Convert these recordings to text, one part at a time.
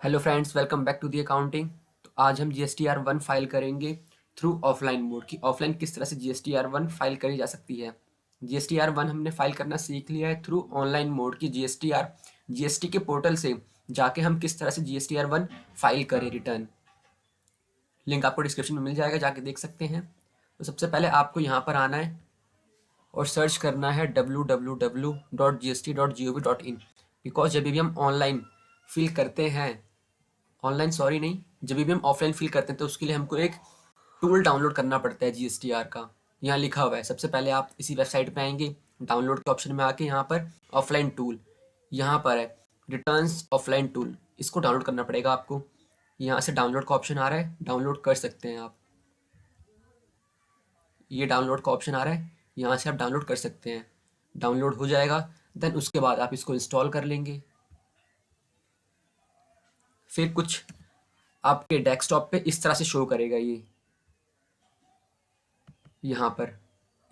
Hello friends, welcome back to the accounting. तो आज हम GSTR 1 फाइल करेंगे थ्रू ऑफलाइन मोड की ऑफलाइन किस तरह से GSTR 1 फाइल करी जा सकती है। GSTR 1 हमने फाइल करना सीख लिया है थ्रू ऑनलाइन मोड की जीएसटी के पोर्टल से जाके हम किस तरह से GSTR 1 फाइल करें रिटर्न। लिंक आपको डिस्क्रिप्शन में मिल जाएगा, जाके देख सकते हैं। तो सबसे पहले आपको यहाँ पर आना है और सर्च करना है www.gst.gov.in। बिकॉज जब भी हम ऑनलाइन फिल करते हैं, ऑनलाइन सॉरी नहीं, जब भी हम ऑफलाइन फिल करते हैं तो उसके लिए हमको एक टूल डाउनलोड करना पड़ता है GSTR का। यहाँ लिखा हुआ है, सबसे पहले आप इसी वेबसाइट पे आएंगे, डाउनलोड के ऑप्शन में आके यहाँ पर ऑफलाइन टूल, यहाँ पर है रिटर्न्स ऑफलाइन टूल, इसको डाउनलोड करना पड़ेगा आपको। यहाँ से डाउनलोड का ऑप्शन आ रहा है, डाउनलोड कर सकते हैं आप। ये डाउनलोड का ऑप्शन आ रहा है, यहाँ से आप डाउनलोड कर सकते हैं। डाउनलोड हो जाएगा, देन उसके बाद आप इसको इंस्टॉल कर लेंगे। फिर कुछ आपके डेस्कटॉप पे इस तरह से शो करेगा, ये यहाँ पर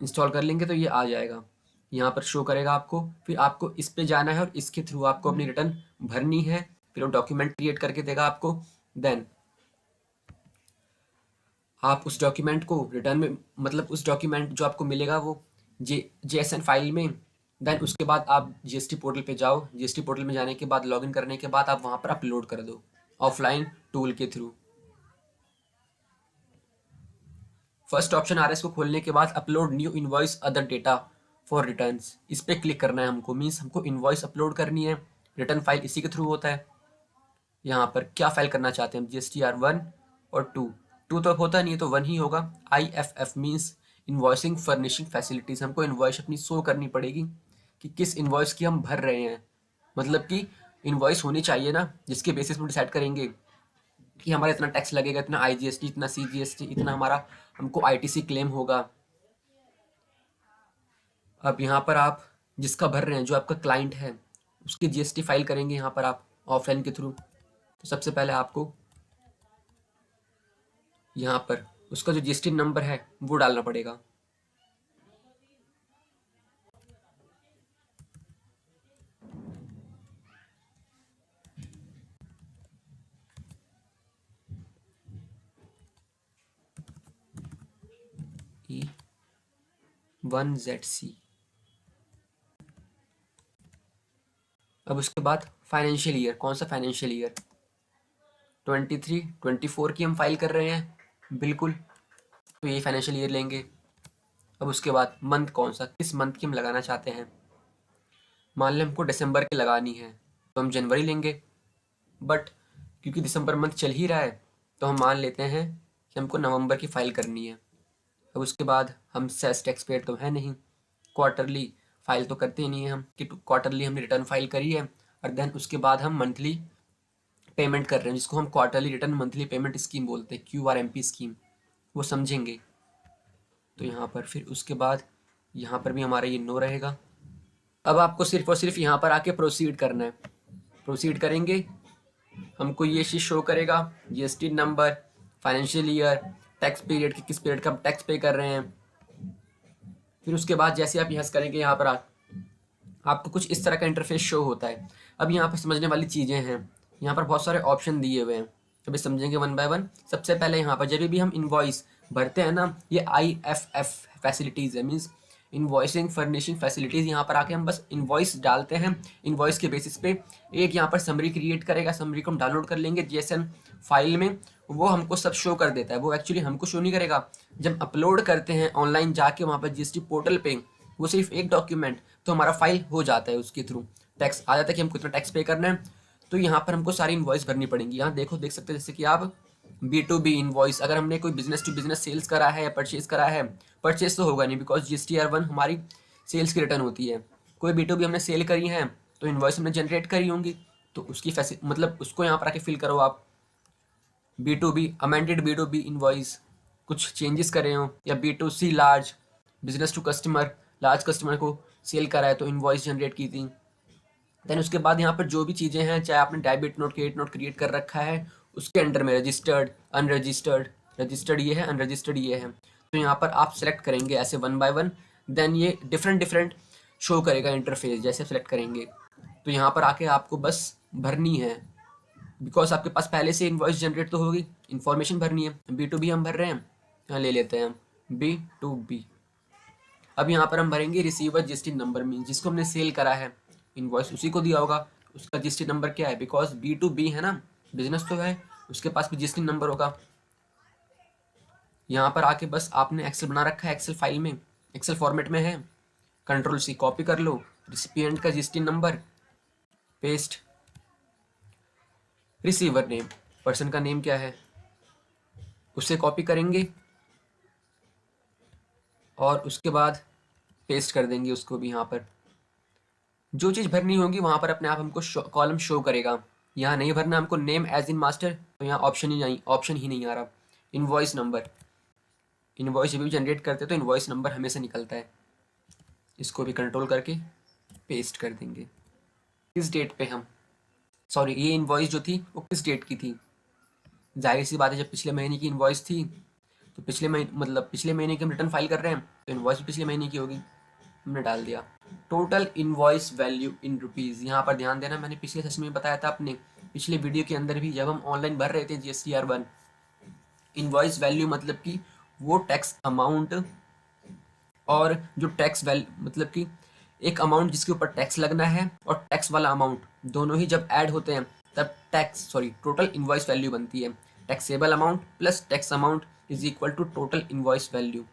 इंस्टॉल कर लेंगे तो ये आ जाएगा, यहाँ पर शो करेगा आपको। फिर आपको इस पे जाना है और इसके थ्रू आपको अपनी रिटर्न भरनी है। फिर वो डॉक्यूमेंट क्रिएट करके देगा आपको। देन आप उस डॉक्यूमेंट को रिटर्न में, मतलब उस डॉक्यूमेंट जो आपको मिलेगा वो JSON फाइल में। देन उसके बाद आप GST पोर्टल पे जाओ, GST पोर्टल में जाने के बाद लॉगिन करने के बाद आप वहाँ पर अपलोड कर दो ऑफलाइन टूल के थ्रू। फर्स्ट ऑप्शन आ रहा है, इसको खोलने के बाद upload new invoice other data for returns, इस पर क्लिक करना है हमको। मीन्स हमको इनवॉइस अपलोड करनी है, रिटर्न फाइल इसी के थ्रू होता है। यहाँ पर क्या फाइल करना चाहते हैं हम, GSTR 1 और 2 तो अब होता नहीं है तो 1 ही होगा। IFF means invoicing furnishing facilities, हमको इन्वॉइस अपनी शो करनी पड़ेगी कि किस इन्वॉइस की हम भर रहे हैं। मतलब कि इन्वॉइस होनी चाहिए ना, जिसके बेसिस में डिसाइड करेंगे कि हमारा इतना टैक्स लगेगा, इतना IGST, इतना CGST, इतना हमारा हमको ITC क्लेम होगा। अब यहाँ पर आप जिसका भर रहे हैं, जो आपका क्लाइंट है, उसकी GST फाइल करेंगे यहाँ पर आप ऑफलाइन के थ्रू। तो सबसे पहले आपको यहाँ पर उसका जो GST नंबर है वो डालना पड़ेगा। E1ZC। अब उसके बाद फाइनेंशियल ईयर, कौन सा फाइनेंशियल ईयर, 23-24 की हम फाइल कर रहे हैं बिल्कुल, तो यही फाइनेंशियल ईयर लेंगे। अब उसके बाद मंथ कौन सा, किस मंथ की हम लगाना चाहते हैं। मान लें हमको दिसंबर की लगानी है तो हम जनवरी लेंगे, बट क्योंकि दिसंबर मंथ चल ही रहा है तो हम मान लेते हैं कि हमको नवंबर की फ़ाइल करनी है। अब उसके बाद हम सेस टैक्स पेड तो है नहीं, क्वार्टरली फाइल तो करते ही नहीं है हम कि क्वार्टरली हमने रिटर्न फाइल करी है। और देन उसके बाद हम मंथली पेमेंट कर रहे हैं, जिसको हम quarterly return monthly payment scheme बोलते हैं, QRMP स्कीम, वो समझेंगे। तो यहाँ पर फिर उसके बाद यहाँ पर भी हमारा ये नो रहेगा। अब आपको सिर्फ और सिर्फ यहाँ पर आके प्रोसीड करना है। प्रोसीड करेंगे, हमको ये चीज़ शो करेगा, GST number, financial year, tax period कि किस पीरियड का हम टैक्स पे कर रहे हैं। फिर उसके बाद जैसे आप यस करेंगे, यहाँ पर आपको कुछ इस तरह का इंटरफेस शो होता है। अब यहाँ पर समझने वाली चीज़ें हैं, यहाँ पर बहुत सारे ऑप्शन दिए हुए हैं, अभी समझेंगे वन बाय वन। सबसे पहले यहाँ पर जब भी हम इन्वॉइस भरते हैं ना, ये IFF फैसिलिटीज़ है, मीन्स इन्वॉइसिंग फर्निशिंग फैसिलिटीज़। यहाँ पर आके हम बस इन्वॉइस डालते हैं, इन्वॉइस के बेसिस पे एक यहाँ पर समरी क्रिएट करेगा, समरी को हम डाउनलोड कर लेंगे JSON फाइल में, वो हमको सब शो कर देता है। वो एक्चुअली हमको शो नहीं करेगा, जब अपलोड करते हैं ऑनलाइन जाके वहाँ पर GST पोर्टल पे, वो सिर्फ एक डॉक्यूमेंट तो हमारा फाइल हो जाता है, उसके थ्रू टैक्स आ जाता है कि हमको इतना टैक्स पे करना है। तो यहाँ पर हमको सारी इन्वॉइस भरनी पड़ेंगी। यहाँ देखो, देख सकते हैं जैसे कि आप B2B इन्वॉइस, अगर हमने कोई बिजनेस टू बिजनेस सेल्स करा है या परचेज करा है, परचेज तो होगा नहीं बिकॉज GSTR 1 हमारी सेल्स की रिटर्न होती है। कोई B2B हमने सेल करी है तो इन्वॉइस हमने जनरेट करी होंगी, तो उसकी मतलब उसको यहाँ पर आके फिल करो आप। B2B अमेंडेड B2B इन्वॉइस, कुछ चेंजेस करे हो, या B2C large business to customer, large customer को सेल करा है तो इन्वॉइस जनरेट की थी। देन उसके बाद यहाँ पर जो भी चीज़ें हैं, चाहे आपने debit note credit note create कर रखा है, उसके अंडर में रजिस्टर्ड अनरजिस्टर्ड, रजिस्टर्ड ये है, अनरजिस्टर्ड ये है, तो यहाँ पर आप सेलेक्ट करेंगे ऐसे वन बाय वन। देन ये डिफरेंट शो करेगा इंटरफेस, जैसे सेलेक्ट करेंगे तो यहाँ पर आके आपको बस भरनी है बिकॉज आपके पास पहले से इन्वॉइस जनरेट तो होगी, इन्फॉर्मेशन भरनी है। B2B हम भर रहे हैं, यहाँ ले लेते हैं हम B2B। अब यहाँ पर हम भरेंगे रिसीवर जीएसटी नंबर में, जिसको हमने सेल करा है इन्वॉइस उसी को दिया होगा, उसका जीएसटी नंबर क्या है, बिकॉज B2B है ना, बिजनेस तो है, उसके पास भी जीएसटी नंबर होगा। यहाँ पर आके बस आपने एक्सेल बना रखा है, एक्सेल फाइल में, एक्सेल फॉर्मेट में है, Ctrl+C कॉपी कर लो, रिसिपिएंट का GST number paste, receiver name, person का नेम क्या है उससे कॉपी करेंगे और उसके बाद पेस्ट कर देंगे उसको भी। यहाँ पर जो चीज़ भरनी होगी वहाँ पर अपने आप हमको कॉलम शो करेगा। यहाँ नहीं भरना हमको नेम एज इन मास्टर, तो यहाँ ऑप्शन ही नहीं आ रहा। इनवॉइस नंबर, इनवॉइस जब भी जनरेट करते हैं तो इनवॉइस नंबर हमेशा निकलता है, इसको भी कंट्रोल करके पेस्ट कर देंगे। किस डेट पे हम, सॉरी ये इनवॉइस जो थी वो किस डेट की थी, जाहिर सी बात है जब पिछले महीने की इनवॉइस थी तो पिछले महीने की हम रिटर्न फाइल कर रहे हैं तो इनवॉइस भी पिछले महीने की होगी, हमने डाल दिया। Total invoice value in rupees, यहाँ पर ध्यान देना, मैंने पिछले सेशन में बताया था अपने पिछले वीडियो के अंदर भी, जब हम ऑनलाइन भर रहे थे GSTR1, इनवॉइस वैल्यू मतलब कि वो टैक्स अमाउंट और जो टैक्स वैल्यू मतलब कि एक अमाउंट जिसके ऊपर टैक्स लगना है और टैक्स वाला अमाउंट दोनों ही जब ऐड होते हैं तब टोटल इनवॉइस वैल्यू बनती है। Taxable amount plus tax amount is equal to total invoice value.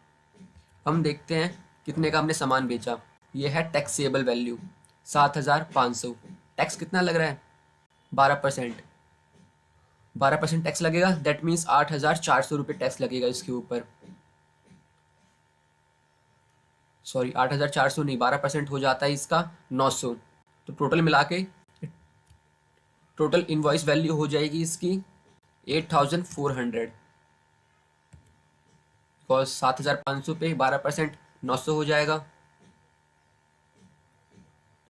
हम देखते हैं कितने का हमने सामान बेचा, ये है टैक्सेबल वैल्यू 7,500। टैक्स कितना लग रहा है, 12%। 12% टैक्स लगेगा, दैट मीन्स 8,400 रुपये टैक्स लगेगा इसके ऊपर। सॉरी 8,400 नहीं, 12% हो जाता है इसका 900। तो टोटल मिला के टोटल इनवॉइस वैल्यू हो जाएगी इसकी 8,400, बिकॉज 7,500 पे 12% 900 हो जाएगा।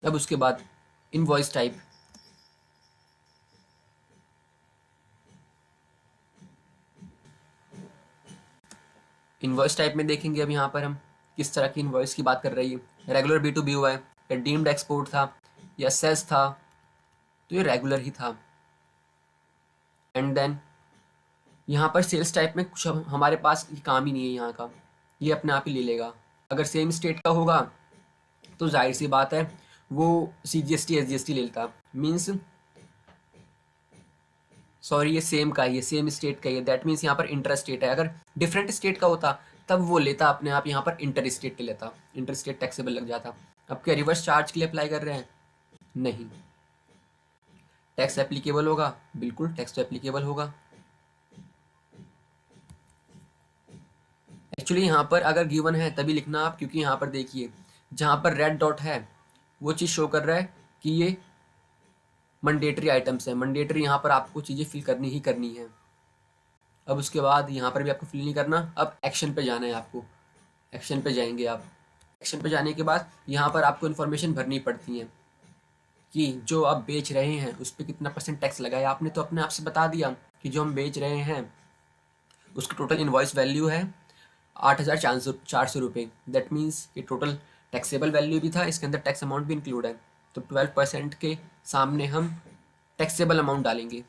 अब उसके बाद इनवॉइस टाइप, इनवॉइस टाइप में देखेंगे अब यहाँ पर हम किस तरह की इनवॉइस की बात कर रही है। रेगुलर B2B हुआ है या डीम्ड एक्सपोर्ट था या सेस था, तो ये रेगुलर ही था। एंड देन यहाँ पर सेल्स टाइप में कुछ हमारे पास काम ही नहीं है यहाँ का, ये अपने आप ही ले लेगा। अगर सेम स्टेट का होगा तो जाहिर सी बात है वो CGST SGST ले लेता, मीन्स सॉरी ये सेम का ही है, सेम स्टेट का ही है, दैट मीन्स यहाँ पर इंटर स्टेट है। अगर डिफरेंट स्टेट का होता तब वो लेता अपने आप, यहाँ पर इंटर स्टेट ले लेता, इंटर स्टेट टैक्सेबल लग जाता। अब क्या रिवर्स चार्ज के लिए अप्लाई कर रहे हैं, नहीं। टैक्स एप्लीकेबल होगा, बिल्कुल टैक्स तो एप्लीकेबल होगा। एक्चुअली यहाँ पर अगर गिवन है तभी लिखना आप, क्योंकि यहाँ पर देखिए जहाँ पर रेड डॉट है वो चीज़ शो कर रहा है कि ये मैंडेटरी आइटम्स है, मैंडेटरी यहाँ पर आपको चीज़ें फिल करनी ही करनी है। अब उसके बाद यहाँ पर भी आपको फिल नहीं करना, अब एक्शन पे जाना है आपको, एक्शन पे जाएंगे आप। एक्शन पे जाने के बाद यहाँ पर आपको इन्फॉर्मेशन भरनी पड़ती है कि जो आप बेच रहे हैं उस पर कितना % टैक्स लगाया। आपने तो अपने आप से बता दिया कि जो हम बेच रहे हैं उसकी टोटल इनवॉइस वैल्यू है 8,400 रुपये, दैट मीन्स ये टोटल टैक्सेबल वैल्यू भी था, इसके अंदर टैक्स अमाउंट भी इंक्लूड है। तो 12% के सामने हम टैक्सेबल अमाउंट डालेंगे।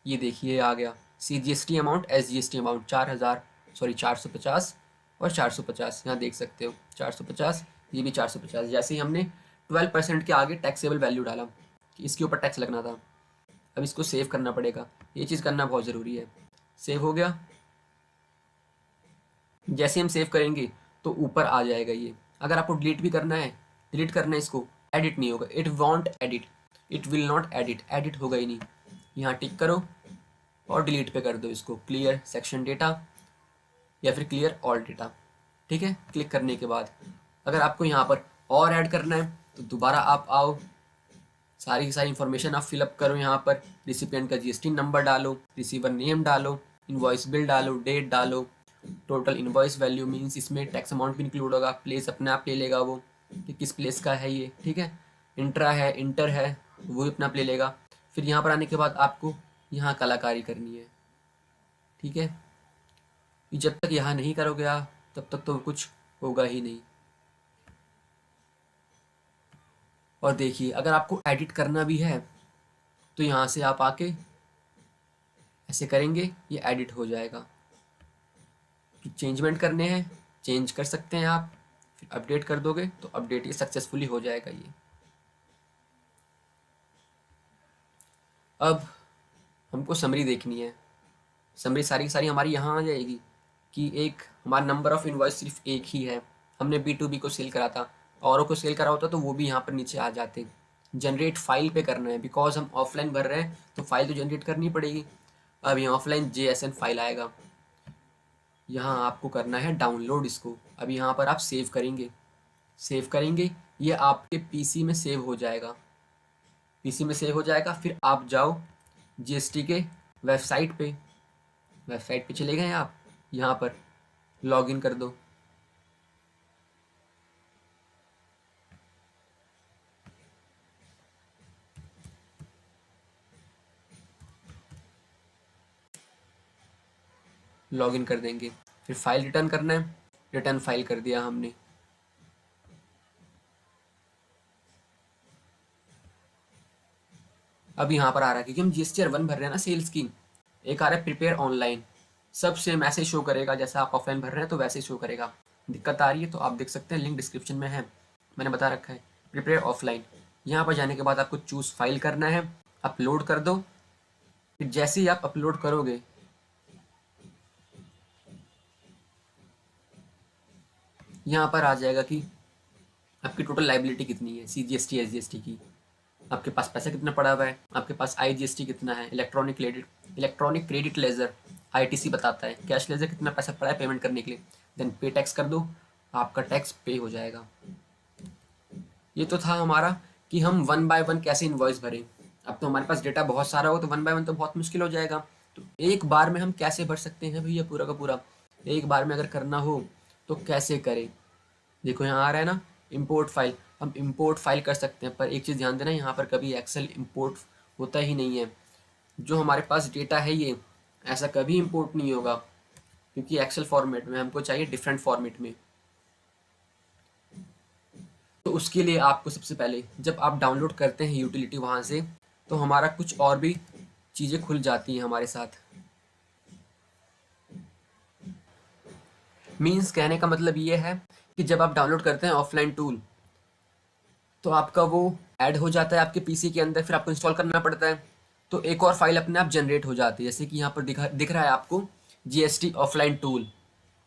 ये देखिए आ गया CGST अमाउंट SGST अमाउंट 450 और 450, यहाँ देख सकते हो 450, ये भी 450। जैसे ही हमने 12% के आगे टैक्सेबल वैल्यू डाला कि इसके ऊपर टैक्स लगना था। अब इसको सेव करना पड़ेगा, ये चीज़ करना बहुत ज़रूरी है। सेव हो गया, जैसे हम सेव करेंगे तो ऊपर आ जाएगा ये। अगर आपको डिलीट भी करना है, डिलीट करना है इसको, एडिट नहीं होगा, it won't edit, it will not edit, edit होगा ही नहीं। यहाँ टिक करो और डिलीट पे कर दो इसको, क्लियर सेक्शन डेटा या फिर क्लियर ऑल डेटा। ठीक है, क्लिक करने के बाद अगर आपको यहाँ पर और ऐड करना है तो दोबारा आप आओ, सारी की सारी इन्फॉर्मेशन आप फिलअप करो। यहाँ पर रिसिपिएंट का GST नंबर डालो, रिसीवर नेम डालो, इनवॉइस बिल डालो, डेट डालो, टोटल इनवॉइस वैल्यू मीन्स इसमें टैक्स अमाउंट भी इंक्लूड होगा, प्लेस अपने आप ले लेगा वो कि किस प्लेस का है ये। ठीक है, इंट्रा है, इंटर है, वो भी अपना आप ले लेगा। फिर यहाँ पर आने के बाद आपको यहाँ कलाकारी करनी है। ठीक है, जब तक यहाँ नहीं करोगे आप तब तक तो कुछ होगा ही नहीं। और देखिए अगर आपको एडिट करना भी है तो यहाँ से आप आके ऐसे करेंगे, ये एडिट हो जाएगा। चेंजमेंट करने हैं, चेंज कर सकते हैं आप, फिर अपडेट कर दोगे तो अपडेट ये सक्सेसफुली हो जाएगा ये। अब हमको समरी देखनी है। समरी सारी की सारी हमारी यहाँ आ जाएगी कि एक हमारा नंबर ऑफ इनवॉइस सिर्फ एक ही है, हमने B2B को सेल करा था, औरों को सेल करा होता तो वो भी यहाँ पर नीचे आ जाते। जनरेट फाइल पे करना है, बिकॉज हम ऑफलाइन भर रहे हैं तो फाइल तो जनरेट करनी पड़ेगी। अब यहाँ ऑफलाइन JSN फाइल आएगा, यहाँ आपको करना है डाउनलोड इसको। अब यहाँ पर आप सेव करेंगे, ये आपके PC में सेव हो जाएगा, PC में सेव हो जाएगा। फिर आप जाओ GST के वेबसाइट पे चले गए आप, यहाँ पर लॉगिन कर दो। लॉगिन कर देंगे, फिर फाइल रिटर्न करना है, रिटर्न फाइल कर दिया हमने। अब यहाँ पर आ रहा है क्योंकि हम GSTR1 भर रहे हैं ना सेल्स की, एक आ रहा है प्रिपेयर ऑनलाइन, सब सेम ऐसे शो करेगा जैसा आप ऑफलाइन भर रहे हैं तो वैसे शो करेगा। दिक्कत आ रही है तो आप देख सकते हैं, लिंक डिस्क्रिप्शन में है, मैंने बता रखा है। प्रिपेयर ऑफलाइन, यहाँ पर जाने के बाद आपको चूज फाइल करना है, अपलोड कर दो। फिर जैसे ही आप अपलोड करोगे यहाँ पर आ जाएगा कि आपकी टोटल लाइबिलिटी कितनी है, CGST SGST की, आपके पास पैसा कितना पड़ा हुआ है, आपके पास IGST कितना है, इलेक्ट्रॉनिक क्रेडिट लेजर ITC बताता है, कैश लेजर कितना पैसा पड़ा है पेमेंट करने के लिए। देन पे टैक्स कर दो, आपका टैक्स पे हो जाएगा। ये तो था हमारा कि हम 1 बाय 1 कैसे इनवॉइस भरें। अब तो हमारे पास डेटा बहुत सारा हो तो 1 बाय 1 तो बहुत मुश्किल हो जाएगा, तो एक बार में हम कैसे भर सकते हैं भैया पूरा का पूरा, एक बार में अगर करना हो तो कैसे करें। देखो यहाँ आ रहा है ना इंपोर्ट फाइल, हम इंपोर्ट फाइल कर सकते हैं, पर एक चीज़ ध्यान देना, यहाँ पर कभी एक्सेल इंपोर्ट होता ही नहीं है। जो हमारे पास डेटा है ये ऐसा कभी इंपोर्ट नहीं होगा, क्योंकि एक्सेल फॉर्मेट में हमको चाहिए डिफरेंट फॉर्मेट में। तो उसके लिए आपको सबसे पहले जब आप डाउनलोड करते हैं यूटिलिटी वहाँ से, तो हमारा कुछ और भी चीज़ें खुल जाती हैं हमारे साथ। मीन्स कहने का मतलब ये है कि जब आप डाउनलोड करते हैं ऑफलाइन टूल तो आपका वो ऐड हो जाता है आपके PC के अंदर, फिर आपको इंस्टॉल करना पड़ता है, तो एक और फाइल अपने आप जनरेट हो जाती है। जैसे कि यहाँ पर दिख रहा है आपको GST ऑफलाइन टूल,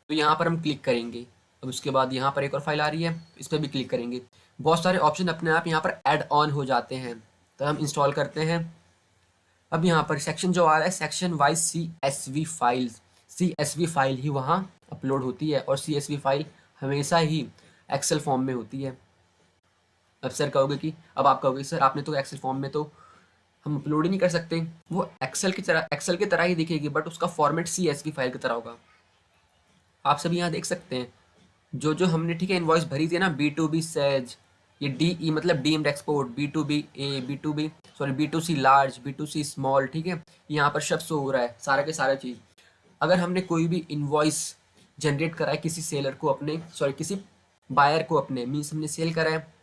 तो यहाँ पर हम क्लिक करेंगे। अब उसके बाद यहाँ पर एक और फाइल आ रही है, इस पर भी क्लिक करेंगे। बहुत सारे ऑप्शन अपने आप यहाँ पर ऐड ऑन हो जाते हैं, तो हम इंस्टॉल करते हैं। अब यहाँ पर सेक्शन जो आ रहा है सेक्शन वाइज CSV फाइल ही वहाँ अपलोड होती है, और CSV फाइल हमेशा ही एक्सेल फॉर्म में होती है। अब अब आप कहोगे सर आपने तो एक्सेल फॉर्म में तो हम अपलोड ही नहीं कर सकते, वो एक्सेल की तरह ही दिखेगी, बट उसका फॉर्मेट CSV फाइल की तरह होगा। आप सभी यहाँ देख सकते हैं जो हमने ठीक है इनवॉइस भरी थी ना, B2B सेज, ये DE मतलब deemed export, B2C large, B2C small, ठीक है, यहाँ पर शब्द शो हो रहा है सारा के सारा चीज़। अगर हमने कोई भी इनवॉइस जनरेट करा है किसी सेलर को अपने, किसी बायर को अपने, मीन्स हमने सेल करा है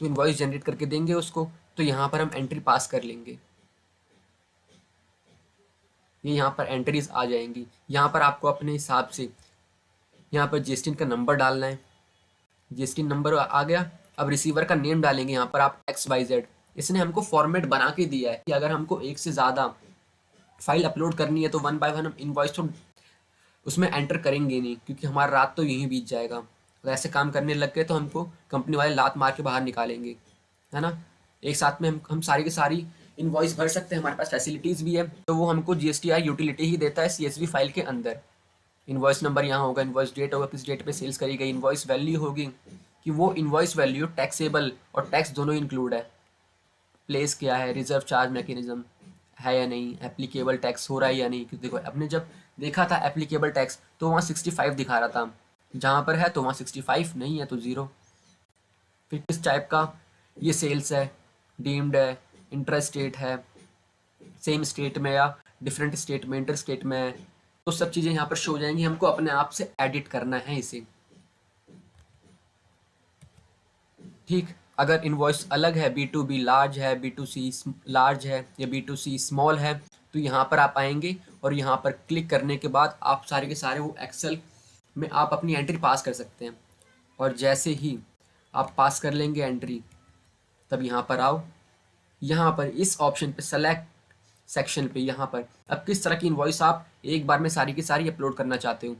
तो इनवॉइस जनरेट करके देंगे उसको, तो यहाँ पर हम एंट्री पास कर लेंगे, ये यहाँ पर एंट्रीज आ जाएंगी। यहाँ पर आपको अपने हिसाब से यहाँ पर GST का नंबर डालना है, GST नंबर आ गया। अब रिसीवर का नेम डालेंगे, यहाँ पर आप XYZ, इसने हमको फॉर्मेट बना के दिया है कि अगर हमको एक से ज़्यादा फाइल अपलोड करनी है तो 1 बाय 1 हम इनवॉइस तो उसमें एंटर करेंगे नहीं, क्योंकि हमारा रात तो यहीं बीत जाएगा। अगर ऐसे काम करने लग गए तो हमको कंपनी वाले लात मार के बाहर निकालेंगे, है ना। एक साथ में हम सारी की सारी इनवॉइस भर सकते हैं, हमारे पास फैसिलिटीज़ भी है, तो वो हमको GSTR यूटिलिटी ही देता है CSV फाइल के अंदर। इनवॉइस नंबर यहाँ होगा, इनवॉइस डेट होगा, किस डेट पे सेल्स करी गई, इनवॉइस वैल्यू होगी कि वो इनवॉइस वैल्यू टैक्सेबल और टैक्स दोनों इंक्लूड है, प्लेस क्या है, रिजर्व चार्ज मैकेनिज्म है या नहीं, एप्लीकेबल टैक्स हो रहा है या नहीं। क्योंकि देखो अपने जब देखा था एप्लीकेबल टैक्स तो वहाँ 65 दिखा रहा था, जहाँ पर है तो वहाँ 65 नहीं है तो 0। फिर किस टाइप का ये सेल्स है, डीम्ड है, इंटर स्टेट है, सेम स्टेट में या डिफरेंट स्टेट में, इंटर स्टेट में है, तो सब चीज़ें यहाँ पर शो हो जाएंगी। हमको अपने आप से एडिट करना है इसे, ठीक। अगर इनवॉइस अलग है, B2B लार्ज है, B2C लार्ज है या B2C स्मॉल है, तो यहाँ पर आप आएंगे और यहाँ पर क्लिक करने के बाद आप सारे के सारे वो एक्सेल में आप अपनी एंट्री पास कर सकते हैं। और जैसे ही आप पास कर लेंगे एंट्री, तब यहाँ पर आओ, यहाँ पर इस ऑप्शन पे सेलेक्ट सेक्शन पे यहाँ पर अब किस तरह की इनवॉइस आप एक बार में सारी की सारी अपलोड करना चाहते हो।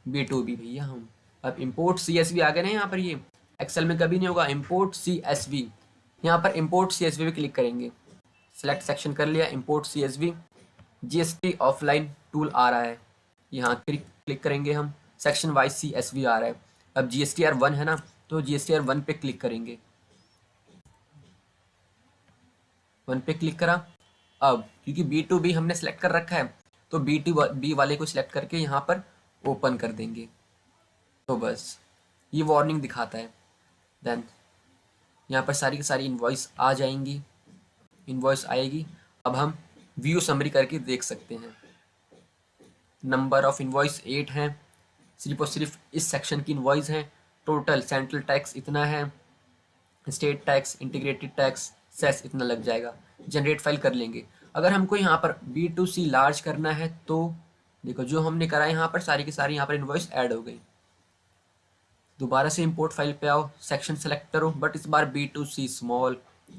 B2B भैया हम अब इम्पोर्ट CSV आ गए ना यहाँ पर, ये एक्सेल में कभी नहीं होगा। इम्पोर्ट CSV, यहाँ पर इम्पोर्ट CSV पे क्लिक करेंगे, सेलेक्ट सेक्शन कर लिया, import CSV, GST offline tool आ रहा है, यहाँ क्लिक करेंगे हम, सेक्शन वाइज CSV आ रहा है। अब GSTR 1 है ना, तो GSTR 1 पे क्लिक करेंगे, 1 पे क्लिक करा। अब क्योंकि B2B हमने सेलेक्ट कर रखा है, तो B2B वाले को सिलेक्ट करके यहाँ पर ओपन कर देंगे, तो बस ये वार्निंग दिखाता है। देन यहाँ पर सारी की सारी इनवॉइस आ जाएंगी, इनवॉइस आएगी। अब हम व्यू समरी करके देख सकते हैं। नंबर ऑफ इनवॉइस 8 हैं, सिर्फ और सिर्फ इस सेक्शन की इनवॉइस हैं। टोटल सेंट्रल टैक्स इतना है, state tax, integrated tax, cess इतना लग जाएगा। जनरेट फाइल कर लेंगे। अगर हमको यहाँ पर B2C लार्ज करना है तो देखो जो हमने करा यहाँ पर सारी की सारी यहाँ पर इनवॉइस ऐड हो गई। दोबारा से इंपोर्ट फाइल पे आओ, सेक्शन सेलेक्ट करो, बट इस बार B2C स्मॉल,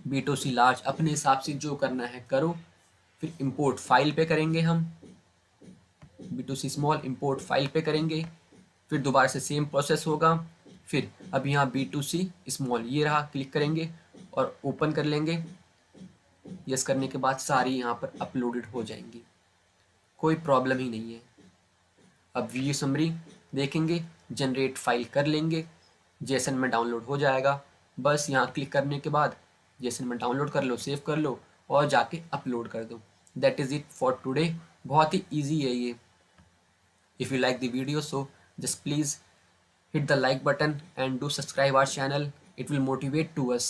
B2C लार्ज अपने हिसाब से जो करना है करो। फिर इंपोर्ट फाइल पे करेंगे हम, B2C स्मॉल इंपोर्ट फाइल पे करेंगे, फिर दोबारा से सेम प्रोसेस होगा। फिर अब यहाँ B2C स्मॉल ये रहा, क्लिक करेंगे और ओपन कर लेंगे। यस करने के बाद सारी यहाँ पर अपलोडेड हो जाएंगी, कोई प्रॉब्लम ही नहीं है। अब व्यू समरी देखेंगे, जनरेट फाइल कर लेंगे, जेसन में डाउनलोड हो जाएगा। बस यहाँ क्लिक करने के बाद जेसन में डाउनलोड कर लो, सेव कर लो और जाके अपलोड कर दो। That is it for today. बहुत ही ईजी है ये। If you like the video so just please hit the like button and do subscribe our channel. It will motivate to us.